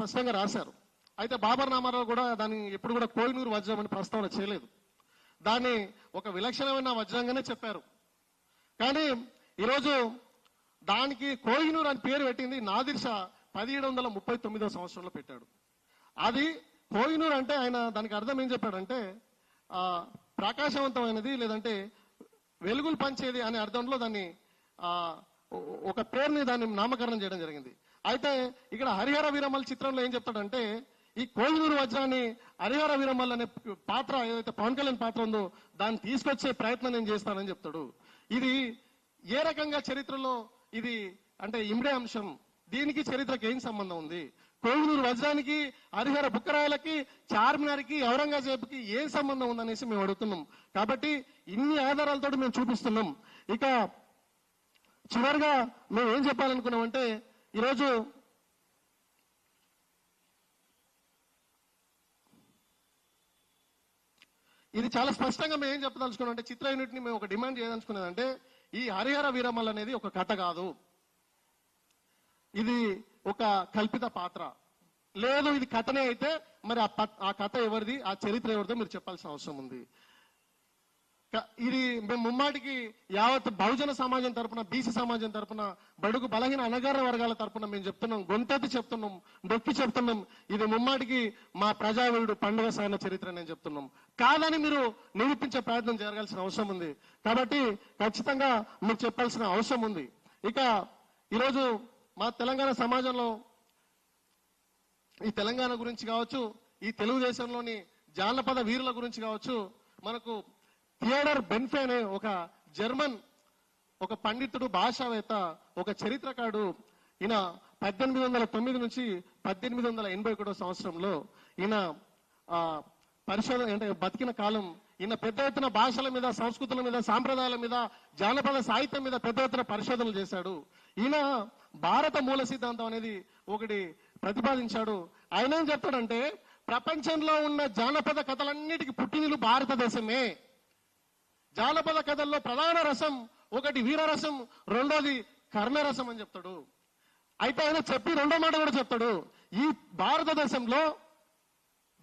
స్పష్టంగా రాశారు. అయితే బాబర్ నామారావు కూడా దాన్ని ఎప్పుడు కూడా కోహినూరు వజ్రం అని ప్రస్తావన చేయలేదు. దాన్ని ఒక విలక్షణమైన వజ్రంగానే చెప్పారు. కానీ ఈరోజు దానికి కోహినూర్ అని పేరు పెట్టింది నాదిర్ షా 1739వ సంవత్సరంలో పెట్టాడు. అది కోహినూర్ అంటే ఆయన దానికి అర్థం ఏం చెప్పాడంటే ప్రకాశవంతమైనది లేదంటే వెలుగులు పంచేది అనే అర్థంలో దాన్ని ఒక పేరుని దాన్ని నామకరణం చేయడం జరిగింది. అయితే ఇక్కడ హరిహర వీరమల్ చిత్రంలో ఏం చెప్తాడంటే ఈ కోహినూరు వజ్రాన్ని హరిహర వీరమల్ అనే పాత్ర ఏదైతే పవన్ కళ్యాణ్ పాత్ర ఉందో దాన్ని తీసుకొచ్చే ప్రయత్నం నేను చేస్తానని చెప్తాడు. ఇది ఏ రకంగా చరిత్రలో ఇది అంటే ఇమిడే అంశం, దీనికి చరిత్రకి ఏం సంబంధం ఉంది? కోహినూరు వజ్రానికి హరిహర బుక్కరాయలకి చార్మినార్కి ఔరంగజేబుకి ఏం సంబంధం ఉందనేసి మేము అడుగుతున్నాం. కాబట్టి ఇన్ని ఆధారాలతో మేము చూపిస్తున్నాం. ఇక చివరిగా మేము ఏం చెప్పాలనుకున్నామంటే ఈరోజు ఇది చాలా స్పష్టంగా మేము ఏం చెప్పదలుచుకున్నాం అంటే చిత్ర యూనిట్ ని మేము ఒక డిమాండ్ చేయదలుచుకున్నదంటే ఈ హరిహర వీరమల్ అనేది ఒక కథ కాదు, ఇది ఒక కల్పిత పాత్ర. లేదు ఇది కథనే అయితే మరి ఆ కథ ఎవరిది, ఆ చరిత్ర ఎవరిదో మీరు చెప్పాల్సిన అవసరం ఉంది. ఇది మేము ముమ్మాటికి యావత్ బహుజన సమాజం తరపున, బీసీ సమాజం తరపున, బడుగు బలహీన అణగార వర్గాల తరపున మేము చెప్తున్నాం, గొంతెత్తి చెప్తున్నాం, నొక్కి చెప్తున్నాం. ఇది ముమ్మాటికి మా ప్రజావీరుడు పండుగ సాయన చరిత్ర నేను చెప్తున్నాం. కాదని మీరు నిరూపించే ప్రయత్నం జరగాల్సిన అవసరం ఉంది. కాబట్టి ఖచ్చితంగా మీరు చెప్పాల్సిన అవసరం ఉంది. ఇక ఈరోజు మా తెలంగాణ సమాజంలో ఈ తెలంగాణ గురించి కావచ్చు, ఈ తెలుగుదేశంలోని జానపద వీరుల గురించి కావచ్చు, మనకు థియోడర్ బెన్ఫే అనే ఒక జర్మన్ ఒక పండితుడు, భాషావేత్త, ఒక చరిత్రకారుడు, ఈయన 1809 నుంచి 1881 సంవత్సరంలో ఈయన పరిశోధన అంటే బతికిన కాలం ఈయన పెద్ద ఎత్తున భాషల మీద, సంస్కృతుల మీద, సాంప్రదాయాల మీద, జానపద సాహిత్యం మీద పెద్ద ఎత్తున పరిశోధనలు చేశాడు. ఈయన భారత మూల సిద్ధాంతం అనేది ఒకటి ప్రతిపాదించాడు. ఆయన ఏం చెప్తాడంటే ప్రపంచంలో ఉన్న జానపద కథలన్నిటికీ పుట్టినిల్లు భారతదేశమే. జానపద కథల్లో ప్రధాన రసం ఒకటి వీరరసం, రెండోది కర్ణరసం అని చెప్తాడు. అయితే ఆయన చెప్పి రెండో మాట కూడా చెప్తాడు, ఈ భారతదేశంలో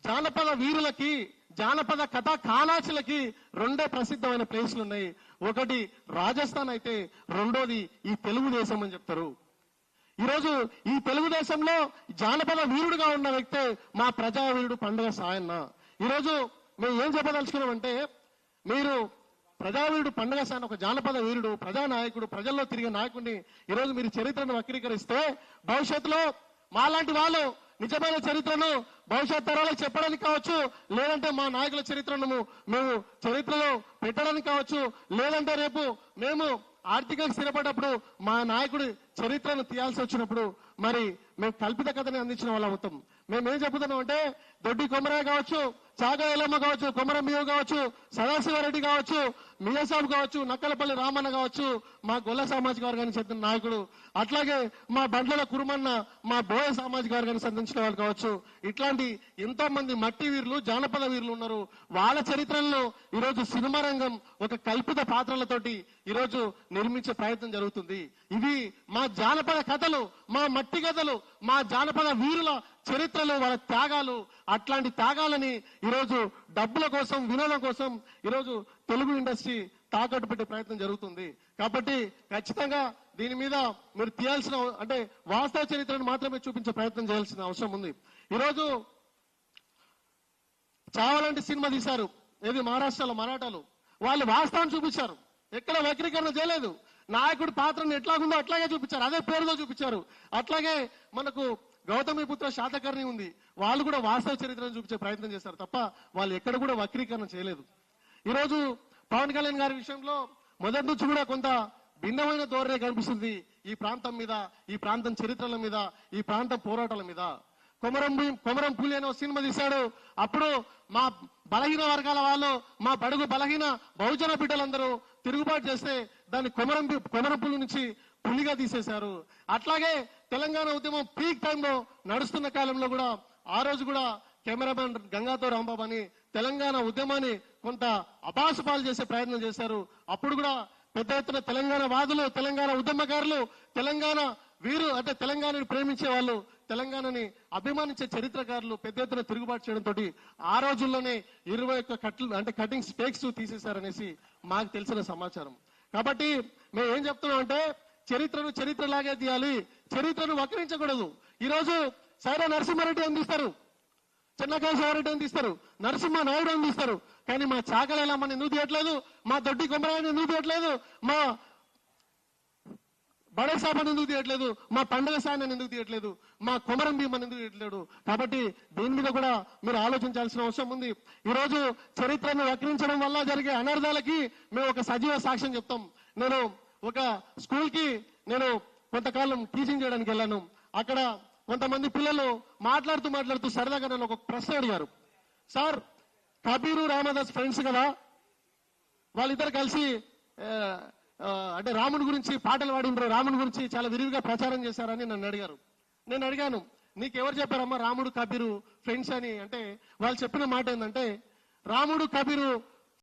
జానపద వీరులకి, జానపద కథా కాలాచులకి రెండే ప్రసిద్ధమైన ప్లేసులు ఉన్నాయి. ఒకటి రాజస్థాన్ అయితే రెండోది ఈ తెలుగుదేశం అని చెప్తారు. ఈరోజు ఈ తెలుగుదేశంలో జానపద వీరుడుగా ఉన్న వ్యక్తే మా ప్రజావీరుడు పండుగ సాయన్న. ఈరోజు మేము ఏం చెప్పదలుచుకున్నామంటే మీరు ప్రజావీరుడు పండుగ సాయన ఒక జానపద వీరుడు, ప్రజానాయకుడు, ప్రజల్లో తిరిగే నాయకుడిని ఈరోజు మీరు చరిత్రను వక్రీకరిస్తే భవిష్యత్తులో మాలాంటి వాళ్ళు నిజమైన చరిత్రను భవిష్యత్ తరాలకు చెప్పడానికి కావచ్చు, లేదంటే మా నాయకుల చరిత్రను మేము చరిత్రలో పెట్టడానికి కావచ్చు, లేదంటే రేపు మేము ఆర్థికంగా స్థిరపడ్డప్పుడు మా నాయకుడి చరిత్రను తీయాల్సి వచ్చినప్పుడు మరి మేము కల్పిత కథని అందించిన వాళ్ళు అవుతాం. మేము ఏం చెబుతున్నాం అంటే దొడ్డి కొమరయ్య కావచ్చు, చాగా ఎల్లమ్మ కావచ్చు, కొమరం మియో కావచ్చు, సదాశివారెడ్డి కావచ్చు, మియాసాబ్ కావచ్చు, నక్కలపల్లి రామన్న కావచ్చు, మా గొల్ల సామాజిక వర్గానికి చెందిన నాయకుడు, అట్లాగే మా బండ్ల కురుమన్న మా బోయ సామాజిక వర్గానికి సంబంధించిన వాళ్ళు కావచ్చు, ఇట్లాంటి ఎంతో మంది మట్టి వీరులు, జానపద వీరులు ఉన్నారు. వాళ్ళ చరిత్రలను ఈరోజు సినిమా రంగం ఒక కల్పిత పాత్రలతోటి ఈరోజు నిర్మించే ప్రయత్నం జరుగుతుంది. ఇవి మా జానపద కథలు, మా మట్టి కథలు, మా జానపద వీరుల చరిత్రలు, వాళ్ళ త్యాగాలు. అట్లాంటి త్యాగాలని ఈరోజు డబ్బుల కోసం, వినోదం కోసం ఈరోజు తెలుగు ఇండస్ట్రీ తాకట్టు పెట్టే ప్రయత్నం జరుగుతుంది. కాబట్టి ఖచ్చితంగా దీని మీద మీరు తీయాల్సిన అంటే వాస్తవ చరిత్రను మాత్రమే చూపించే ప్రయత్నం చేయాల్సిన అవసరం ఉంది. ఈరోజు చావలాంటి సినిమా తీశారు, ఏది మహారాష్ట్రలో మరాఠాలు. వాళ్ళు వాస్తవాన్ని చూపించారు, ఎక్కడ వక్రీకరణ చేయలేదు. నాయకుడి పాత్రను ఎట్లాగుందో అట్లాగే చూపించారు, అదే పేరుతో చూపించారు. అట్లాగే మనకు గౌతమిపుత్ర శాతకర్ణి ఉంది, వాళ్ళు కూడా వాస్తవ చరిత్రను చూపించే ప్రయత్నం చేశారు తప్ప వాళ్ళు ఎక్కడ కూడా వక్రీకరణ చేయలేదు. ఈరోజు పవన్ కళ్యాణ్ గారి విషయంలో మొదటి నుంచి కూడా కొంత భిన్నమైన ధోరణి కనిపిస్తుంది ఈ ప్రాంతం మీద, ఈ ప్రాంతం చరిత్రల మీద, ఈ ప్రాంతం పోరాటాల మీద. కొమరం పులి అనే సినిమా తీశాడు. అప్పుడు మా బలహీన వర్గాల వాళ్ళు, మా బడుగు బలహీన బహుజన బిడ్డలందరూ తిరుగుబాటు చేస్తే దాన్ని కొమరం పులి నుంచి పులిగా తీసేశారు. అట్లాగే తెలంగాణ ఉద్యమం పీక్ టైంలో నడుస్తున్న కాలంలో కూడా ఆ రోజు కూడా కెమెరామెన్ గంగాతో రాంబాబు అని తెలంగాణ ఉద్యమాన్ని కొంత అబాసుపాలు చేసే ప్రయత్నం చేశారు. అప్పుడు కూడా పెద్ద ఎత్తున తెలంగాణ వాదులు, తెలంగాణ ఉద్యమకారులు, తెలంగాణ వీరు అంటే తెలంగాణను ప్రేమించే వాళ్ళు తెలంగాణని అభిమానించే చరిత్రకారులు పెద్ద ఎత్తున తిరుగుబాటు చేయడంతో ఆ రోజుల్లోనే 21 కట్లు అంటే కటింగ్ స్టేక్స్ తీసేశారనేసి మాకు తెలిసిన సమాచారం. కాబట్టి మేము ఏం చెప్తున్నాం అంటే చరిత్రను చరిత్రలాగే తీయాలి, చరిత్రను వక్రించకూడదు. ఈరోజు సైరా నరసింహారెడ్డి అని తీస్తారు, చెన్నకేశవరెడ్డి అని తీస్తారు, నరసింహ నాయుడు అని తీస్తారు, కానీ మా చాకలేలమ్మని ఎందుకు తీయట్లేదు, మా దొడ్డి కొమరాయని ఎందుకు తీయట్లేదు, మా బడే సాబని ఎందుకు తీయట్లేదు, మా పండుగ సాయని ఎందుకు తీయట్లేదు, మా కొమరం భీమని ఎందుకు తీయట్లేదు. కాబట్టి దీని మీద కూడా మీరు ఆలోచించాల్సిన అవసరం ఉంది. ఈరోజు చరిత్రను వక్రించడం వల్ల జరిగే అనర్థాలకి మేము ఒక సజీవ సాక్ష్యం చెప్తాం. నేను ఒక స్కూల్ కి నేను కొంతకాలం టీచింగ్ చేయడానికి వెళ్ళాను. అక్కడ కొంతమంది పిల్లలు మాట్లాడుతూ సరదాగా నన్ను ఒక ప్రశ్న అడిగారు. సార్, కబీరు రామదాస్ ఫ్రెండ్స్ కదా, వాళ్ళిద్దరు కలిసి అంటే రాముడి గురించి పాటలు పాడిండ్రు, రాముడి గురించి చాలా విరివిగా ప్రచారం చేశారని నన్ను అడిగారు. నేను అడిగాను, నీకెవరు చెప్పారమ్మా రాముడు కబీరు ఫ్రెండ్స్ అని? అంటే వాళ్ళు చెప్పిన మాట ఏంటంటే, రాముడు కబీరు